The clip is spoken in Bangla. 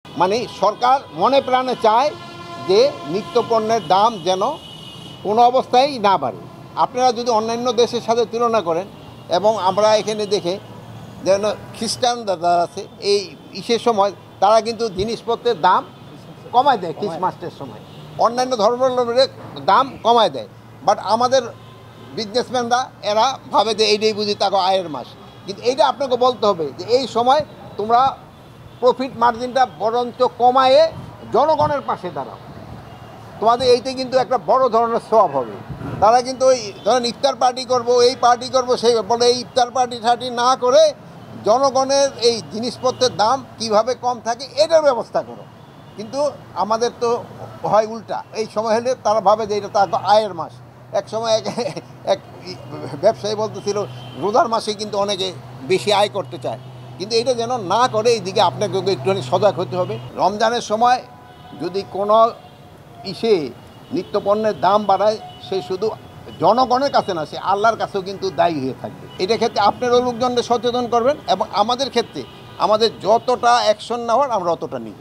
মানে সরকার মনে প্রাণে চায় যে নিত্যপণ্যের দাম যেন কোনো অবস্থায় না বাড়ে। আপনারা যদি অন্যান্য দেশের সাথে তুলনা করেন এবং আমরা এখানে দেখে যেন খ্রিস্টান দাদা আছে এই ইসের সময় তারা কিন্তু জিনিসপত্রের দাম কমায় দেয় ক্রিসমাসের সময়, অন্যান্য ধর্মের দাম কমায় দেয়। বাট আমাদের বিজনেসম্যানরা এরা ভাবে যে এইটাই বুঝি তাকে আয়ের মাস। কিন্তু এইটা আপনাকে বলতে হবে যে এই সময় তোমরা প্রফিট মার্জিনটা বরঞ্চ কমায়ে জনগণের পাশে দাঁড়াও, তোমাদের এইতে কিন্তু একটা বড় ধরনের সওয়াব হবে। তারা কিন্তু ওই ধরেন ইফতার পার্টি করব, এই পার্টি করব, সেই বলে এই ইফতার পার্টি না করে জনগণের এই জিনিসপত্রের দাম কিভাবে কম থাকে এটার ব্যবস্থা করো। কিন্তু আমাদের তো হয় উল্টা, এই সময় হলে তারা ভাবে যে এটা তার আয়ের মাস। এক সময় এক ব্যবসায়ী বলতেছিল রোজার মাসে কিন্তু অনেকে বেশি আয় করতে চায়, কিন্তু এটা যেন না করে এইদিকে আপনাকে একটুখানি সজাগ হতে হবে। রমজানের সময় যদি কোনো ইসে নিত্যপণ্যের দাম বাড়ায় সে শুধু জনগণের কাছে না, সে আল্লাহর কাছেও কিন্তু দায়ী হয়ে থাকবে। এটা ক্ষেত্রে আপনারও লোকজনকে সচেতন করবেন এবং আমাদের ক্ষেত্রে আমাদের যতটা অ্যাকশন নেওয়ার আমরা অতটা নিব।